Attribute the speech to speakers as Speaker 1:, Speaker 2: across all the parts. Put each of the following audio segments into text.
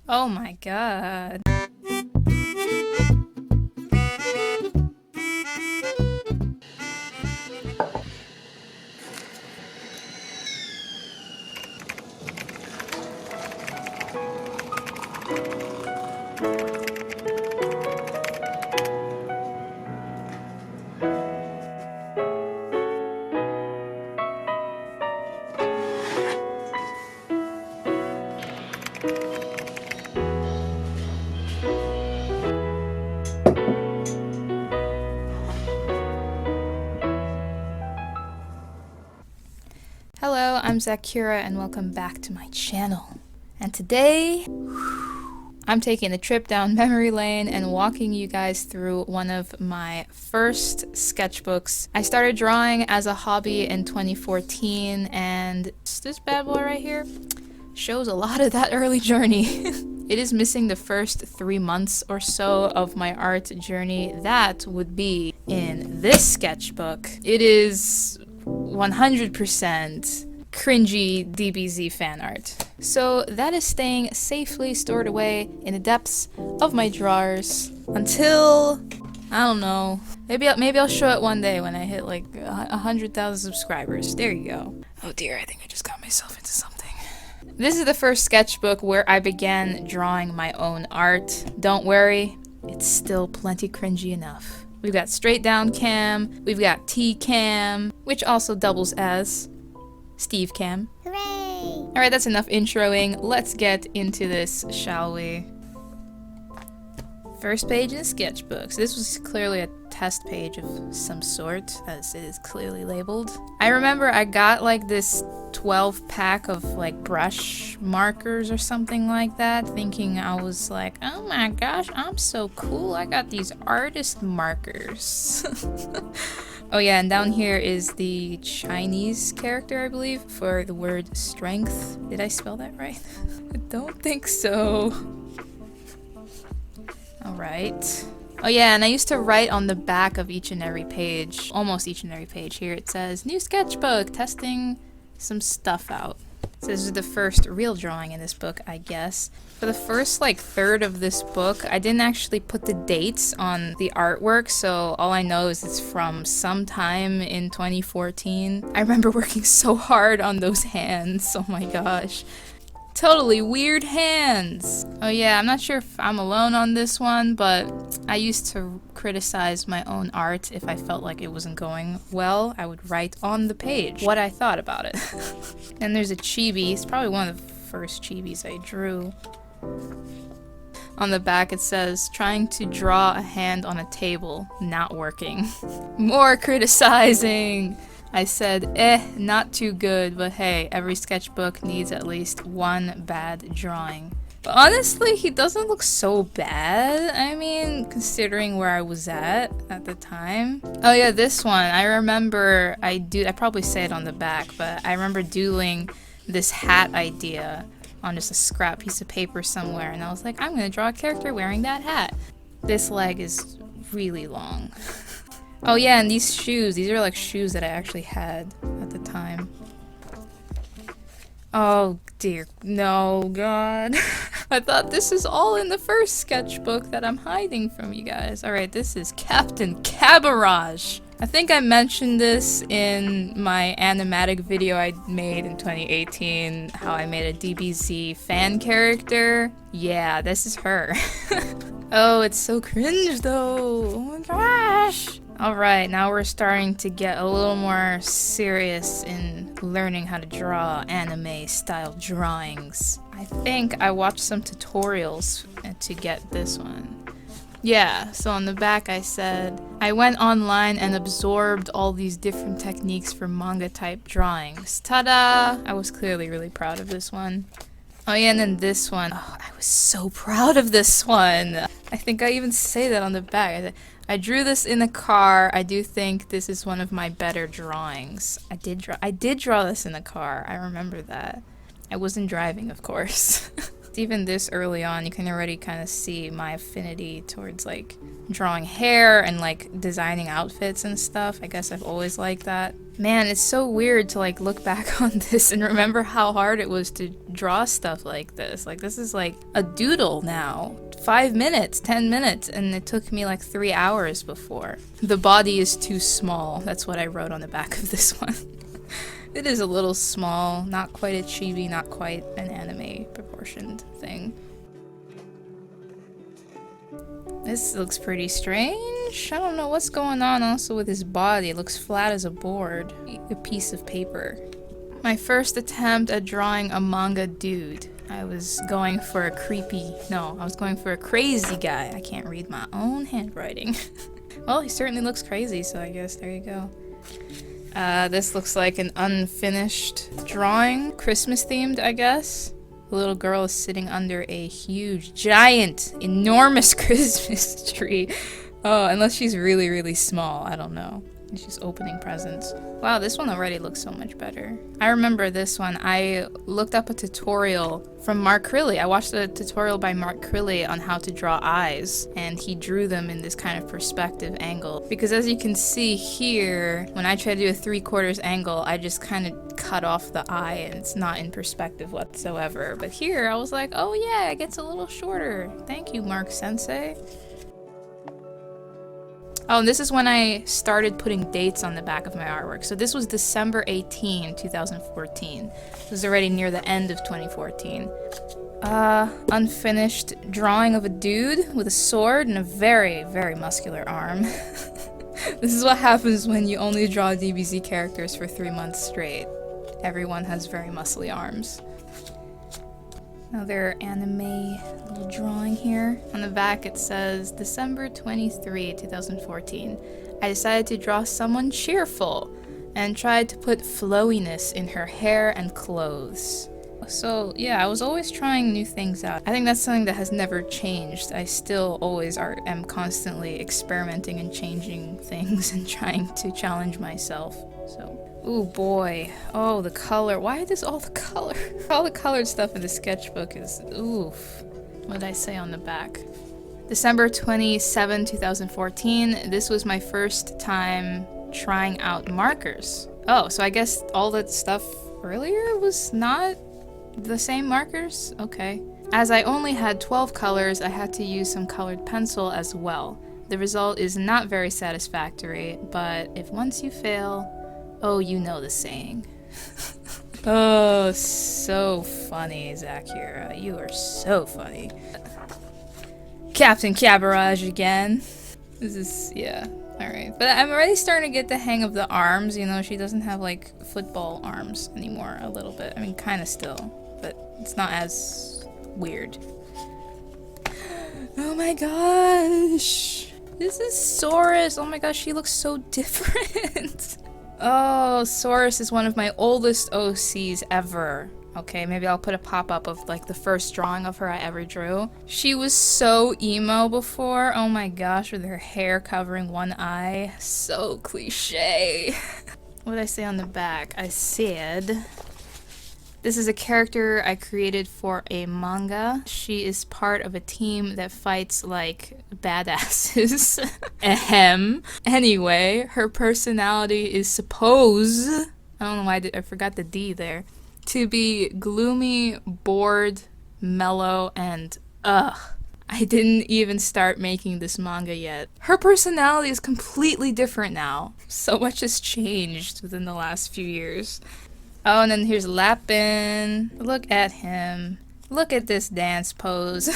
Speaker 1: Oh my god. Hello, I'm Zaccura and welcome back to my channel. And today, I'm taking a trip down memory lane and walking you guys through one of my first sketchbooks. I started drawing as a hobby in 2014, and this bad boy right here shows a lot of that early journey. It is missing the first 3 months or so of my art journey. That would be in this sketchbook. It is 100% cringy DBZ fan art. So that is staying safely stored away in the depths of my drawers until, I don't know, maybe I'll show it one day when I hit like 100,000 subscribers. There you go. Oh dear, I think I just got myself into something. This is the first sketchbook where I began drawing my own art. Don't worry, it's still plenty cringy enough. We've got straight down cam, we've got T cam, which also doubles as Steve cam.
Speaker 2: Hooray!
Speaker 1: Alright, that's enough introing. Let's get into this, shall we? First page in sketchbooks. This was clearly a test page of some sort, as it is clearly labeled. I remember I got like this 12 pack of like brush markers or something like that, thinking I was like, oh my gosh, I'm so cool, I got these artist markers. Oh yeah, and down here is the Chinese character, I believe, for the word strength. Did I spell that right? I don't think so. Alright. Oh yeah, and I used to write on the back of each and every page, almost each and every page here, it says, new sketchbook, testing some stuff out. So this is the first real drawing in this book, I guess. For the first like third of this book, I didn't actually put the dates on the artwork, so all I know is it's from sometime in 2014. I remember working so hard on those hands, oh my gosh. Totally weird hands. Oh yeah, I'm not sure if I'm alone on this one, but I used to criticize my own art if I felt like it wasn't going well. I would write on the page what I thought about it. And there's a chibi. It's probably one of the first chibis I drew. On the back it says, trying to draw a hand on a table, not working. More criticizing! I said, not too good, but hey, every sketchbook needs at least one bad drawing. But honestly, he doesn't look so bad. I mean, considering where I was at the time. Oh yeah, this one, I remember I probably say it on the back, but I remember doodling this hat idea on just a scrap piece of paper somewhere, and I was like, I'm gonna draw a character wearing that hat. This leg is really long. Oh yeah, and these shoes, these are like shoes that I actually had at the time. Oh dear, no, God. I thought this is all in the first sketchbook that I'm hiding from you guys. Alright, this is Captain Kaviraj. I think I mentioned this in my animatic video I made in 2018, how I made a DBZ fan character. Yeah, this is her. Oh, it's so cringe though. Oh my gosh. Alright, now we're starting to get a little more serious in learning how to draw anime-style drawings. I think I watched some tutorials to get this one. Yeah, so on the back I said, I went online and absorbed all these different techniques for manga-type drawings. Ta-da! I was clearly really proud of this one. Oh yeah, and then this one. Oh, I was so proud of this one! I think I even say that on the back. I drew this in a car. I do think this is one of my better drawings. I did draw this in a car. I remember that. I wasn't driving, of course. Even this early on, you can already kind of see my affinity towards like drawing hair and like designing outfits and stuff. I guess I've always liked that. Man, it's so weird to like look back on this and remember how hard it was to draw stuff like this. Like this is like a doodle now. 5 minutes, 10 minutes, and it took me like 3 hours before. The body is too small. That's what I wrote on the back of this one. It is a little small, not quite a chibi, not quite an anime proportioned thing. This looks pretty strange. I don't know what's going on also with his body. It looks flat as a board, a piece of paper. My first attempt at drawing a manga dude. I was going for a I was going for a crazy guy. I can't read my own handwriting. Well, he certainly looks crazy, so I guess there you go. This looks like an unfinished drawing. Christmas themed, I guess. The little girl is sitting under a huge, giant, enormous Christmas tree. Oh, unless she's really, really small. I don't know. She's opening presents. Wow, this one already looks so much better. I remember this one. I looked up a tutorial from Mark Crilly. I watched a tutorial by Mark Crilly on how to draw eyes, and he drew them in this kind of perspective angle. Because as you can see here, when I try to do a 3/4 angle, I just kind of cut off the eye and it's not in perspective whatsoever. But here, I was like, oh yeah, it gets a little shorter. Thank you, Mark Sensei. Oh, and this is when I started putting dates on the back of my artwork. So this was December 18, 2014. It was already near the end of 2014. Unfinished drawing of a dude with a sword and a very, very muscular arm. This is what happens when you only draw DBZ characters for 3 months straight. Everyone has very muscly arms. Another anime little drawing here. On the back it says, December 23, 2014. I decided to draw someone cheerful and tried to put flowiness in her hair and clothes. So yeah, I was always trying new things out. I think that's something that has never changed. I still always am constantly experimenting and changing things and trying to challenge myself. So. Ooh boy. Oh, the color. Why is all the color? All the colored stuff in the sketchbook is oof. What did I say on the back? December 27, 2014. This was my first time trying out markers. Oh, so I guess all that stuff earlier was not the same markers? Okay. As I only had 12 colors, I had to use some colored pencil as well. The result is not very satisfactory, but if once you fail, oh, you know the saying. Oh, so funny, Zaccura. You are so funny. Captain Kaviraj again. This is, yeah, alright. But I'm already starting to get the hang of the arms, you know, she doesn't have, like, football arms anymore, a little bit. I mean, kinda still, but it's not as weird. Oh my gosh! This is Saurus! Oh my gosh, she looks so different! Oh, Saurus is one of my oldest OCs ever. Okay, maybe I'll put a pop-up of like the first drawing of her I ever drew. She was so emo before. Oh my gosh, with her hair covering one eye. So cliche. What did I say on the back? I said, this is a character I created for a manga. She is part of a team that fights like badasses. Ahem. Anyway, her personality is supposed, I don't know why I forgot the D there, to be gloomy, bored, mellow, and ugh. I didn't even start making this manga yet. Her personality is completely different now. So much has changed within the last few years. Oh, and then here's Lapin. Look at him. Look at this dance pose.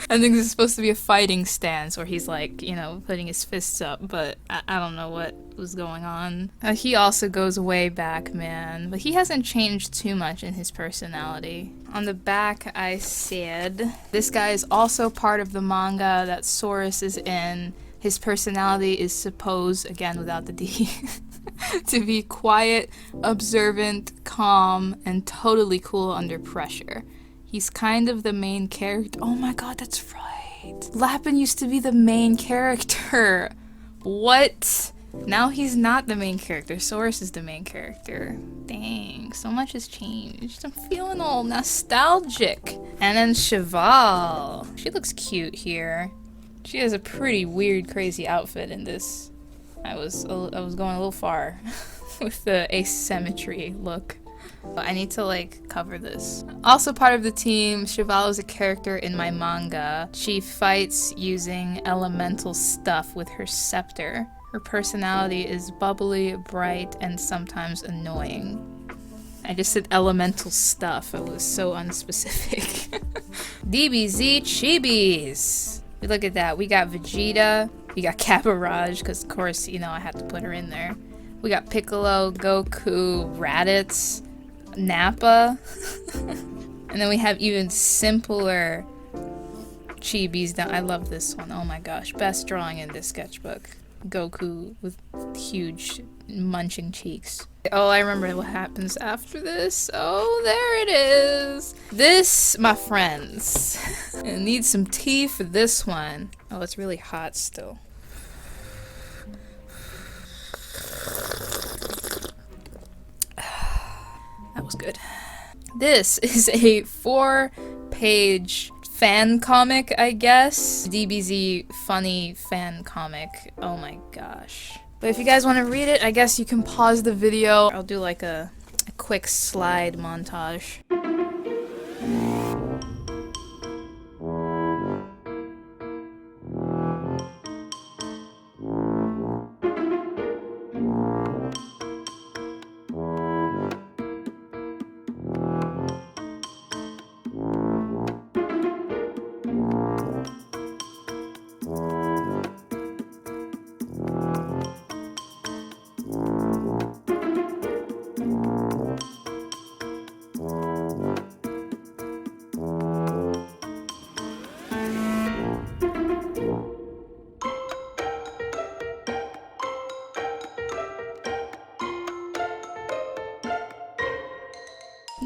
Speaker 1: I think this is supposed to be a fighting stance where he's like, you know, putting his fists up, but I don't know what was going on. He also goes way back, man, but he hasn't changed too much in his personality. On the back, I said, this guy is also part of the manga that Saurus is in. His personality is supposed, again without the D, to be quiet, observant, calm, and totally cool under pressure. He's kind of the main character. Oh my god, that's right. Lapin used to be the main character. What? Now he's not the main character. Source is the main character. Dang, so much has changed. I'm feeling all nostalgic. And then Cheval. She looks cute here. She has a pretty weird, crazy outfit in this. I was going a little far with the asymmetry look. I need to like cover this. Also part of the team, Cheval is a character in my manga. She fights using elemental stuff with her scepter. Her personality is bubbly, bright, and sometimes annoying. I just said elemental stuff. It was so unspecific. DBZ Chibis. Look at that. We got Vegeta. We got Kaviraj, because of course, you know, I had to put her in there. We got Piccolo, Goku, Raditz, Nappa. And then we have even simpler Chibis. I love this one. Oh my gosh. Best drawing in this sketchbook. Goku with huge munching cheeks. Oh, I remember what happens after this. Oh, there it is. This, my friends. I need some tea for this one. Oh, it's really hot still. That was good. This is a 4-page fan comic, I guess. DBZ funny fan comic. Oh my gosh. But if you guys want to read it, I guess you can pause the video. I'll do like a quick slide montage.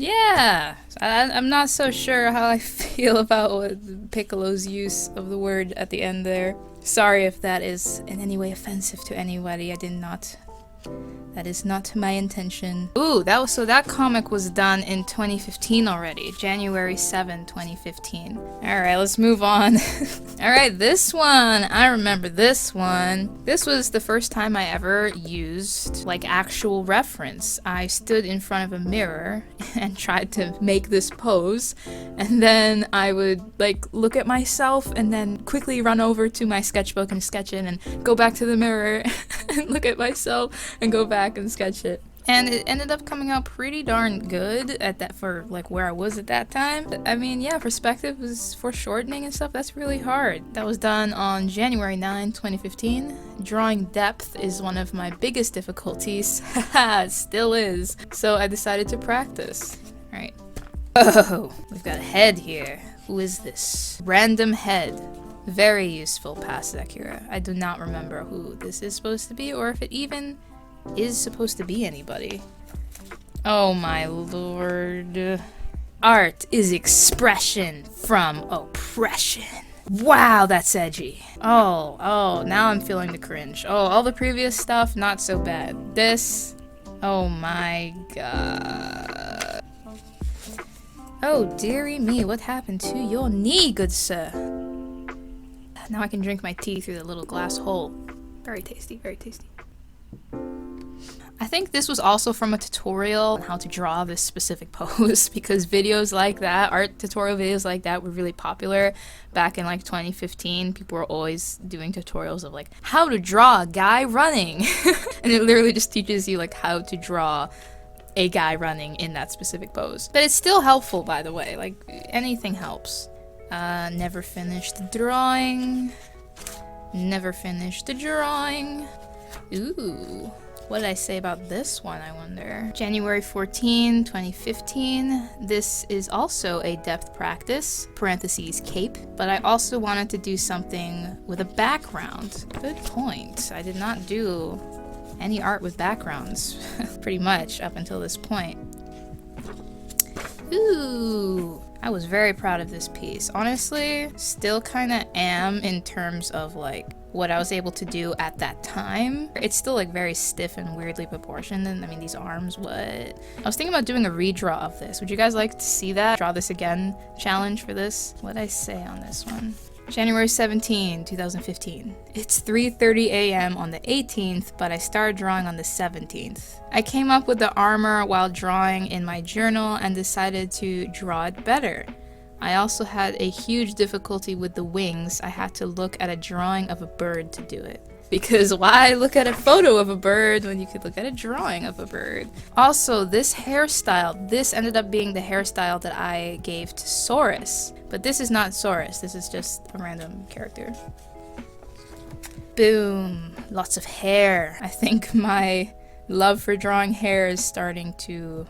Speaker 1: Yeah, I'm not so sure how I feel about Piccolo's use of the word at the end there. Sorry if that is in any way offensive to anybody. That is not my intention. Ooh, that comic was done in 2015 already. January 7, 2015. Alright, let's move on. Alright, this one. I remember this one. This was the first time I ever used, like, actual reference. I stood in front of a mirror and tried to make this pose. And then I would, like, look at myself and then quickly run over to my sketchbook and sketch it and go back to the mirror and look at myself and go back and sketch it. And it ended up coming out pretty darn good at that, for like where I was at that time. I mean, yeah, perspective was foreshortening and stuff. That's really hard. That was done on January 9, 2015. Drawing depth is one of my biggest difficulties. Haha, it still is. So I decided to practice. All right. Oh, we've got a head here. Who is this? Random head. Very useful past Zaccura. I do not remember who this is supposed to be, or if it even is supposed to be anybody. Oh my lord. Art is expression from oppression. Wow, that's edgy. Oh, now I'm feeling the cringe. Oh, all the previous stuff, not so bad. This, oh my god. Oh dearie me, what happened to your knee, good sir? Now I can drink my tea through the little glass hole. Very tasty, very tasty. I think this was also from a tutorial on how to draw this specific pose, because videos like that, art tutorial videos like that, were really popular back in like 2015. People were always doing tutorials of like how to draw a guy running. And it literally just teaches you like how to draw a guy running in that specific pose. But it's still helpful, by the way, like anything helps. Never finished the drawing. Never finished the drawing. Ooh. What did I say about this one, I wonder? January 14, 2015. This is also a depth practice, parentheses cape, but I also wanted to do something with a background. Good point. I did not do any art with backgrounds, pretty much, up until this point. Ooh. I was very proud of this piece. Honestly, still kind of am in terms of like what I was able to do at that time. It's still like very stiff and weirdly proportioned, and I mean these arms, what? I was thinking about doing a redraw of this. Would you guys like to see that? Draw this again challenge for this? What'd I say on this one? January 17, 2015. It's 3:30 a.m. on the 18th, but I started drawing on the 17th. I came up with the armor while drawing in my journal and decided to draw it better. I also had a huge difficulty with the wings. I had to look at a drawing of a bird to do it. Because why look at a photo of a bird when you could look at a drawing of a bird? Also, this hairstyle, this ended up being the hairstyle that I gave to Saurus. But this is not Saurus, this is just a random character. Boom, lots of hair. I think my love for drawing hair is starting to,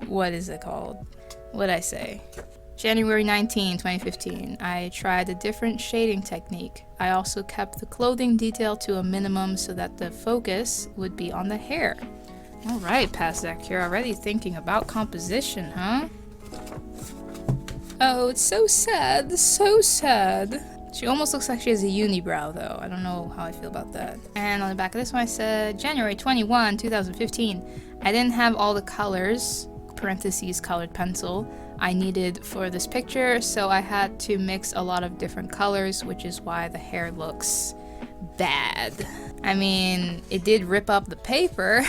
Speaker 1: what is it called? What'd I say? January 19, 2015. I tried a different shading technique. I also kept the clothing detail to a minimum so that the focus would be on the hair. Alright, past Zaccura, already thinking about composition, huh? Oh, it's so sad, so sad. She almost looks like she has a unibrow though. I don't know how I feel about that. And on the back of this one I said, January 21, 2015. I didn't have all the colors, parentheses colored pencil, I needed for this picture, so I had to mix a lot of different colors, which is why the hair looks bad. I mean, it did rip up the paper,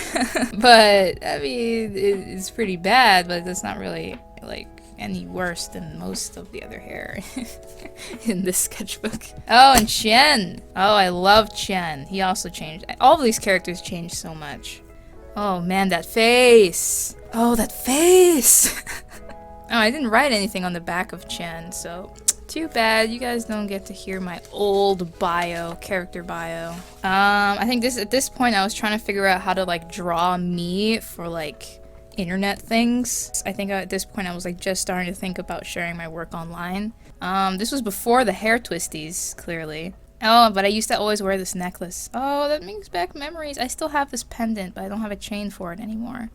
Speaker 1: but I mean, it's pretty bad, but it's not really like any worse than most of the other hair in this sketchbook. Oh, and Chen! Oh, I love Chen. He also changed. All of these characters changed so much. Oh man, that face! Oh, that face! Oh, I didn't write anything on the back of Chen, so too bad. You guys don't get to hear my old bio, character bio. I think at this point I was trying to figure out how to like draw me for like internet things. I think at this point I was like just starting to think about sharing my work online. This was before the hair twisties, clearly. Oh, but I used to always wear this necklace. Oh, that brings back memories. I still have this pendant, but I don't have a chain for it anymore.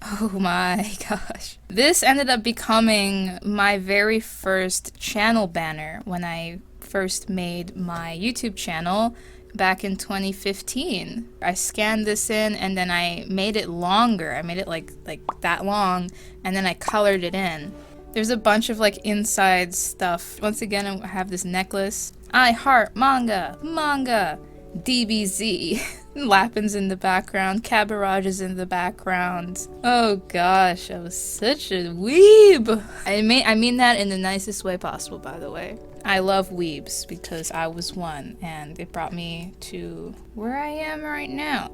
Speaker 1: Oh my gosh. This ended up becoming my very first channel banner when I first made my YouTube channel back in 2015. I scanned this in and then I made it longer. I made it like that long and then I colored it in. There's a bunch of like inside stuff. Once again, I have this necklace. I heart manga, manga, DBZ. Lapin's in the background, Kaviraj is in the background. Oh gosh, I was such a weeb. I mean that in the nicest way possible, by the way. I love weebs because I was one and it brought me to where I am right now.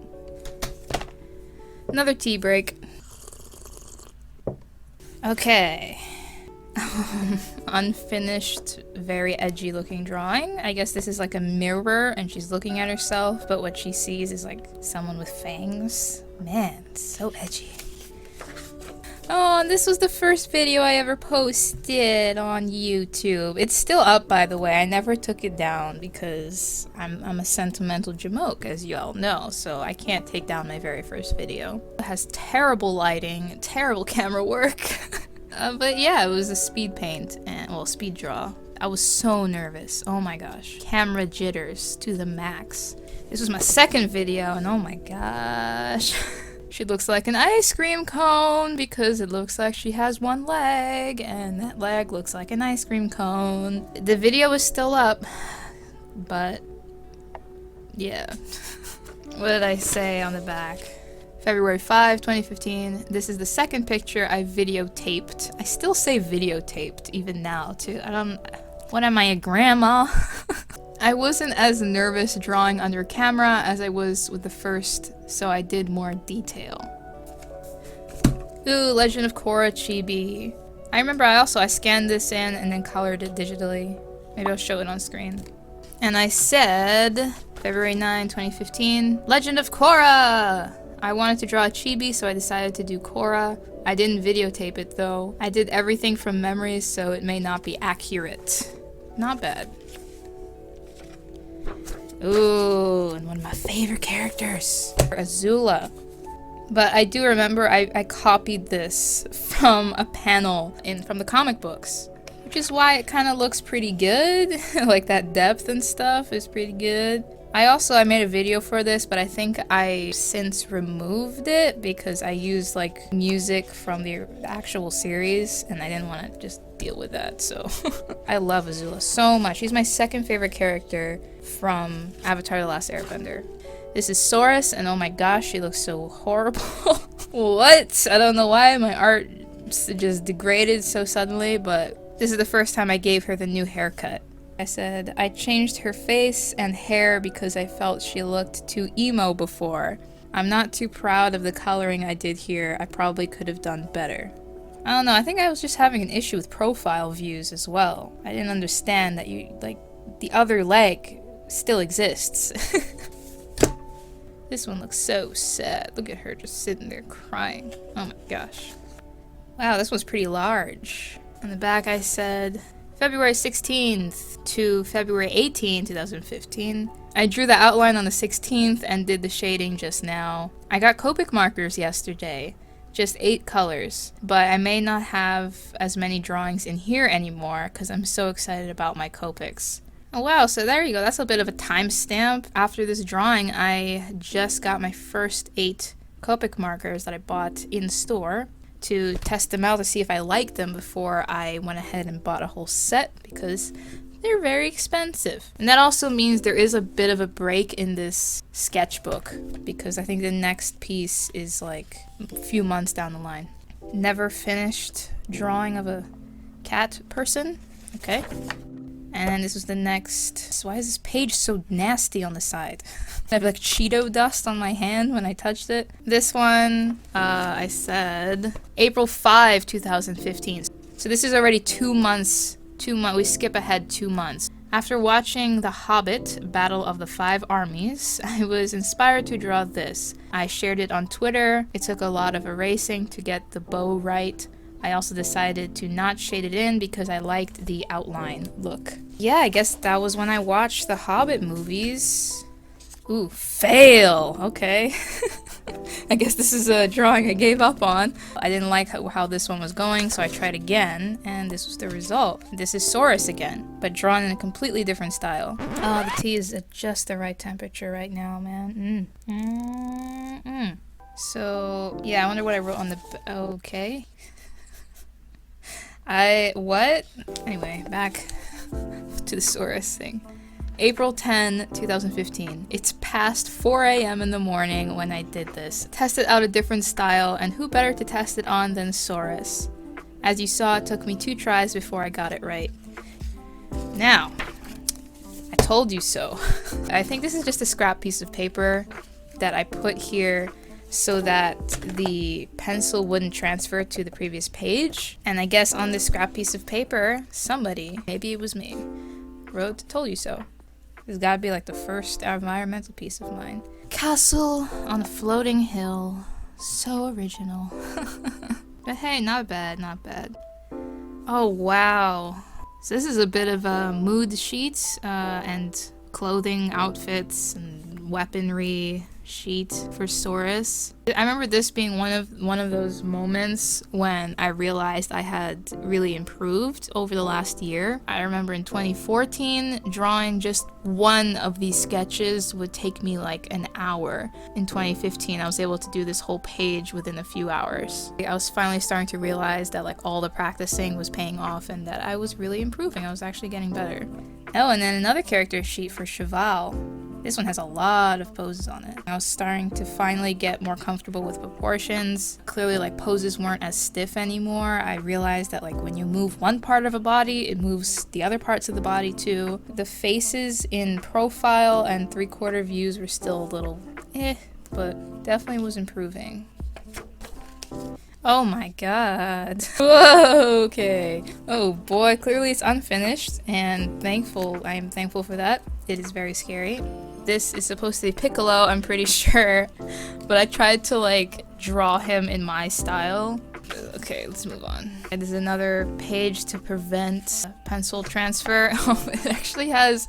Speaker 1: Another tea break. Okay. Unfinished, very edgy looking drawing. I guess this is like a mirror and she's looking at herself, but what she sees is like someone with fangs. Man, so edgy. Oh, and this was the first video I ever posted on YouTube. It's still up, by the way. I never took it down because I'm a sentimental jamoke, as you all know, so I can't take down my very first video. It has terrible lighting, terrible camera work. But yeah, it was a speed paint and, well, speed draw. I was so nervous. Oh my gosh. Camera jitters to the max. This was my second video and oh my gosh. She looks like an ice cream cone because it looks like she has one leg and that leg looks like an ice cream cone. The video is still up, but yeah. What did I say on the back? February 5, 2015. This is the second picture I videotaped. I still say videotaped even now too. What am I, a grandma? I wasn't as nervous drawing under camera as I was with the first, so I did more detail. Ooh, Legend of Korra Chibi. I remember I scanned this in and then colored it digitally. Maybe I'll show it on screen. And I said, February 9, 2015, Legend of Korra! I wanted to draw a Chibi, so I decided to do Korra. I didn't videotape it though. I did everything from memory, so it may not be accurate. Not bad. Ooh, and one of my favorite characters, Azula. But I do remember I copied this from a panel from the comic books. which is why it kind of looks pretty good. Like that depth and stuff is pretty good. I made a video for this, but I think I since removed it because I used like music from the actual series and I didn't want to just deal with that, so. I love Azula so much. She's my second favorite character from Avatar: The Last Airbender. This is Soras, and oh my gosh, she looks so horrible. What? I don't know why my art just degraded so suddenly, but this is the first time I gave her the new haircut. I said, I changed her face and hair because I felt she looked too emo before. I'm not too proud of the coloring I did here. I probably could have done better. I don't know, I think I was just having an issue with profile views as well. I didn't understand that the other leg still exists. This one looks so sad. Look at her just sitting there crying. Oh my gosh. Wow, this one's pretty large. On the back I said, February 16th to February 18th, 2015. I drew the outline on the 16th and did the shading just now. I got Copic markers yesterday, just 8 colors, but I may not have as many drawings in here anymore because I'm so excited about my Copics. Oh wow, so there you go, that's a bit of a timestamp. After this drawing, I just got my first 8 Copic markers that I bought in store to test them out to see if I liked them before I went ahead and bought a whole set because they're very expensive. And that also means there is a bit of a break in this sketchbook because I think the next piece is like a few months down the line. Never finished drawing of a cat person. Okay. And then this was the next. So why is this page so nasty on the side? I have like Cheeto dust on my hand when I touched it. This one, I said April 5, 2015. So this is already 2 months. We skip ahead 2 months. After watching The Hobbit, Battle of the Five Armies, I was inspired to draw this. I shared it on Twitter. It took a lot of erasing to get the bow right. I also decided to not shade it in because I liked the outline look. Yeah, I guess that was when I watched the Hobbit movies. Ooh, fail! Okay. I guess this is a drawing I gave up on. I didn't like how this one was going, so I tried again, and this was the result. This is Soras again, but drawn in a completely different style. Oh, the tea is at just the right temperature right now, man. So, yeah, I wonder what I wrote on the... Okay. What? Anyway, back to the Soras thing. April 10, 2015. It's past 4 a.m. in the morning when I did this. Tested out a different style, and who better to test it on than Soras? As you saw, it took me 2 tries before I got it right. Now, I told you so. I think this is just a scrap piece of paper that I put here so that the pencil wouldn't transfer to the previous page. And I guess on this scrap piece of paper, somebody, maybe it was me, wrote "told you so." This gotta be like the first environmental piece of mine. Castle on a floating hill. So original. But hey, not bad, not bad. Oh wow. So this is a bit of a mood sheet and clothing, outfits, and weaponry sheet for Soras. I remember this being one of those moments when I realized I had really improved over the last year. I remember in 2014, drawing just one of these sketches would take me like an hour. In 2015, I was able to do this whole page within a few hours. I was finally starting to realize that like all the practicing was paying off and that I was really improving. I was actually getting better. Oh, and then another character sheet for Cheval. This one has a lot of poses on it. I was starting to finally get more comfortable with proportions. Clearly, like, poses weren't as stiff anymore. I realized that, like, when you move one part of a body, it moves the other parts of the body too. The faces in profile and 3/4 views were still a little but definitely was improving. Oh my god. Whoa, okay. Oh boy, clearly it's unfinished, and I am thankful for that. It is very scary. This is supposed to be Piccolo, I'm pretty sure, but I tried to like draw him in my style. Okay, let's move on. It is another page to prevent pencil transfer. Oh, it actually has...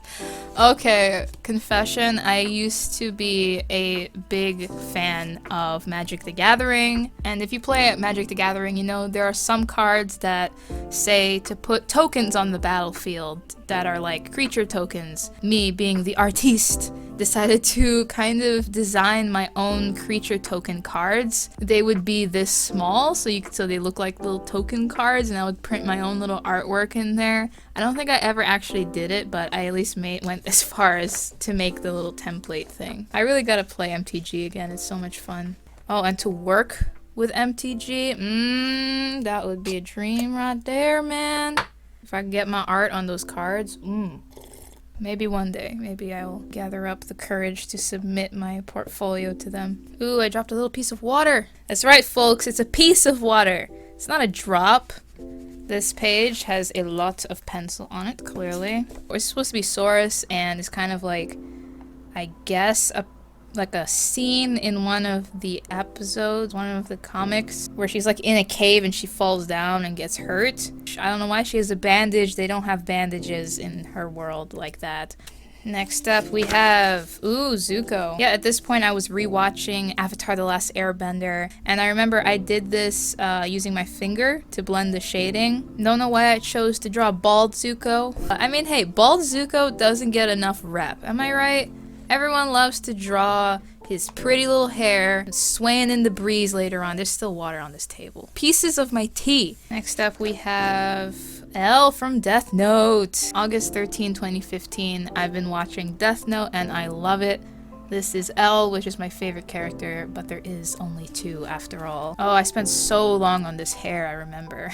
Speaker 1: Okay, confession, I used to be a big fan of Magic the Gathering. And if you play at Magic the Gathering, you know there are some cards that say to put tokens on the battlefield that are like creature tokens. Me, being the artiste, decided to kind of design my own creature token cards. They would be this small, so they look like little token cards, and I would print my own little artwork in there. I don't think I ever actually did it, but I at least went as far as to make the little template thing. I really gotta play MTG again, it's so much fun. Oh, and to work with MTG, that would be a dream right there, man. If I could get my art on those cards, maybe one day. Maybe I'll gather up the courage to submit my portfolio to them. Ooh, I dropped a little piece of water. That's right, folks, it's a piece of water. It's not a drop. This page has a lot of pencil on it, clearly. It's supposed to be Saurus, and it's kind of like, I guess, like a scene in one of the episodes, one of the comics, where she's like in a cave and she falls down and gets hurt. I don't know why she has a bandage. They don't have bandages in her world like that. Next up we have, Zuko. Yeah, at this point I was rewatching Avatar: The Last Airbender, and I remember I did this using my finger to blend the shading. Don't know why I chose to draw bald Zuko. I mean, hey, bald Zuko doesn't get enough rep, am I right? Everyone loves to draw his pretty little hair swaying in the breeze later on. There's still water on this table. Pieces of my tea. Next up we have Elle from Death Note. August 13, 2015. I've been watching Death Note and I love it. This is Elle, which is my favorite character, but there is only 2 after all. Oh, I spent so long on this hair, I remember.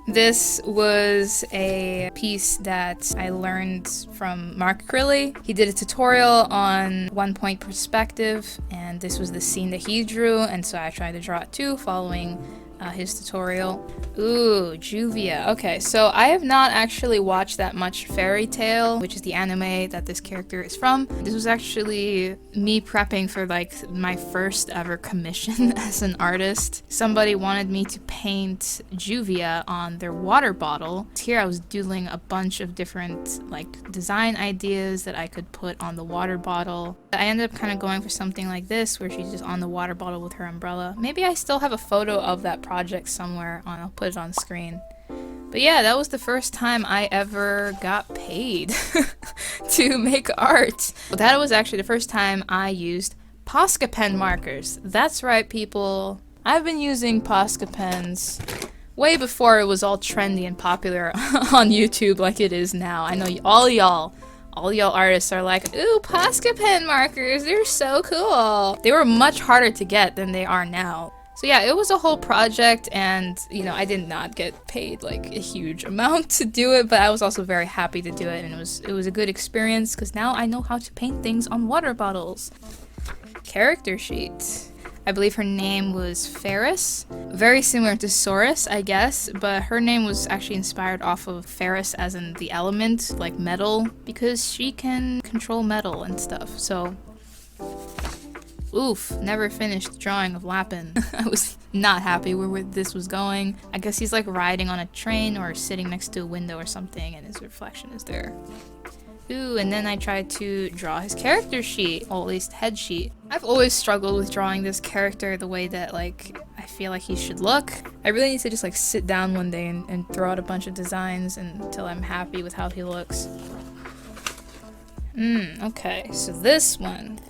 Speaker 1: This was a piece that I learned from Mark Crilly. He did a tutorial on 1-point perspective, and this was the scene that he drew, and so I tried to draw it too, following his tutorial. Ooh, Juvia. Okay, so I have not actually watched that much Fairy Tail, which is the anime that this character is from. This was actually me prepping for like my first ever commission as an artist. Somebody wanted me to paint Juvia on their water bottle. Here I was doodling a bunch of different like design ideas that I could put on the water bottle. I ended up kind of going for something like this, where she's just on the water bottle with her umbrella. Maybe I still have a photo of that project somewhere. I'll put it on screen. But yeah, that was the first time I ever got paid to make art. That was actually the first time I used Posca pen markers. That's right, people. I've been using Posca pens way before it was all trendy and popular on YouTube like it is now. I know all y'all artists are like, ooh, Posca pen markers, they're so cool. They were much harder to get than they are now. So yeah, it was a whole project, and you know, I did not get paid like a huge amount to do it, but I was also very happy to do it, and it was a good experience because now I know how to paint things on water bottles. Character sheet. I believe her name was Ferris. Very similar to Saurus, I guess, but her name was actually inspired off of Ferris as in the element, like metal, because she can control metal and stuff, so... Oof, never finished drawing of Lapin. I was not happy where this was going. I guess he's like riding on a train or sitting next to a window or something, and his reflection is there. Ooh, and then I tried to draw his character sheet, or at least head sheet. I've always struggled with drawing this character the way that, like, I feel like he should look. I really need to just, like, sit down one day and throw out a bunch of designs until I'm happy with how he looks. Okay, so this one.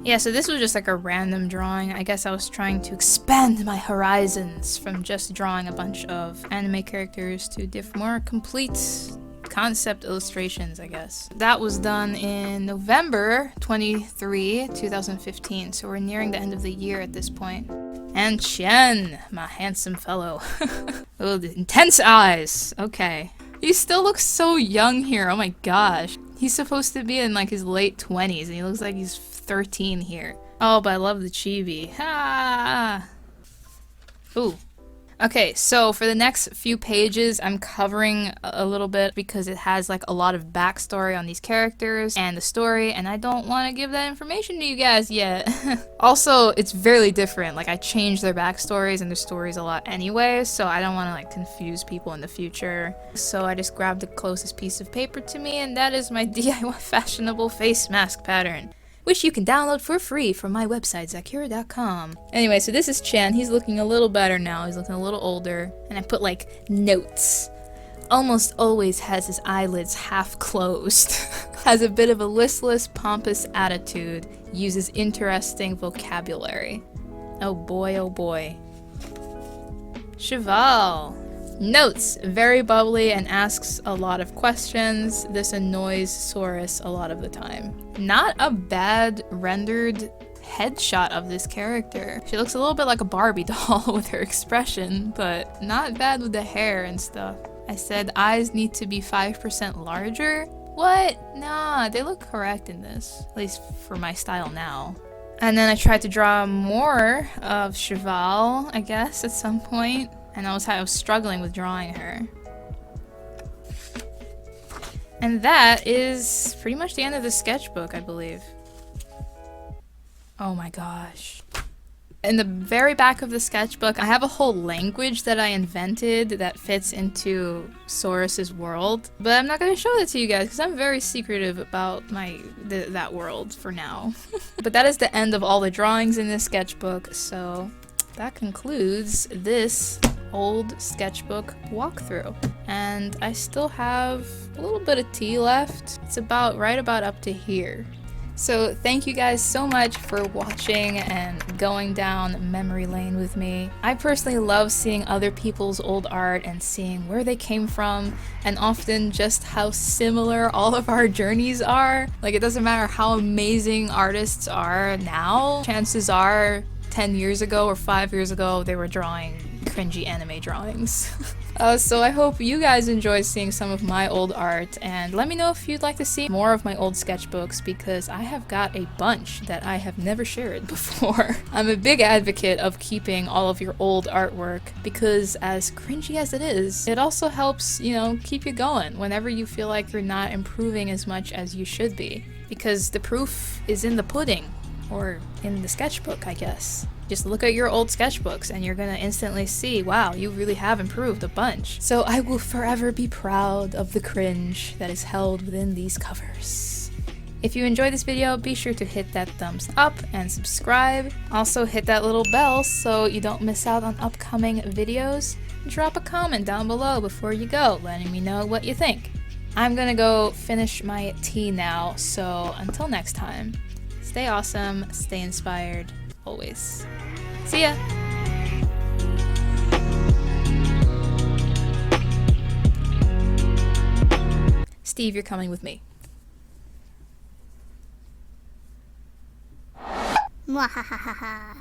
Speaker 1: Yeah, so this was just like a random drawing. I guess I was trying to expand my horizons from just drawing a bunch of anime characters to more complete concept illustrations, I guess. That was done in November 23, 2015, so we're nearing the end of the year at this point. And Chen, my handsome fellow. Oh, the intense eyes. Okay. He still looks so young here, oh my gosh. He's supposed to be in like his late 20s, and he looks like he's 13 here. Oh, but I love the chibi. Ah! Ooh. Okay, so for the next few pages, I'm covering a little bit because it has like a lot of backstory on these characters and the story, and I don't want to give that information to you guys yet. Also, it's very different. Like, I changed their backstories and their stories a lot anyway, so I don't want to like confuse people in the future. So I just grabbed the closest piece of paper to me, and that is my DIY fashionable face mask pattern, which you can download for free from my website, Zaccura.com. Anyway, so this is Chan. He's looking a little better now. He's looking a little older. And I put, like, notes. Almost always has his eyelids half closed. Has a bit of a listless, pompous attitude. Uses interesting vocabulary. Oh boy, oh boy. Cheval. Notes, very bubbly and asks a lot of questions. This annoys Saurus a lot of the time. Not a bad rendered headshot of this character. She looks a little bit like a Barbie doll with her expression, but not bad with the hair and stuff. I said eyes need to be 5% larger. What? Nah, they look correct in this, at least for my style now. And then I tried to draw more of Cheval, I guess, at some point. And I was struggling with drawing her. And that is pretty much the end of the sketchbook, I believe. Oh my gosh. In the very back of the sketchbook, I have a whole language that I invented that fits into Saurus's world. But I'm not going to show that to you guys because I'm very secretive about that world for now. But that is the end of all the drawings in this sketchbook, so that concludes this old sketchbook walkthrough. And I still have a little bit of tea left. It's right about up to here. So thank you guys so much for watching and going down memory lane with me. I personally love seeing other people's old art and seeing where they came from, and often just how similar all of our journeys are. Like, it doesn't matter how amazing artists are now, chances are 10 years ago or 5 years ago they were drawing cringy anime drawings. So I hope you guys enjoyed seeing some of my old art, and let me know if you'd like to see more of my old sketchbooks because I have got a bunch that I have never shared before. I'm a big advocate of keeping all of your old artwork because, as cringy as it is, it also helps, you know, keep you going whenever you feel like you're not improving as much as you should be, because the proof is in the pudding, or in the sketchbook, I guess. Just look at your old sketchbooks and you're gonna instantly see, wow, you really have improved a bunch. So I will forever be proud of the cringe that is held within these covers. If you enjoyed this video, be sure to hit that thumbs up and subscribe. Also hit that little bell so you don't miss out on upcoming videos. Drop a comment down below before you go, letting me know what you think. I'm gonna go finish my tea now, so until next time, stay awesome, stay inspired, always. See ya! Steve, you're coming with me.
Speaker 2: Mwahahaha.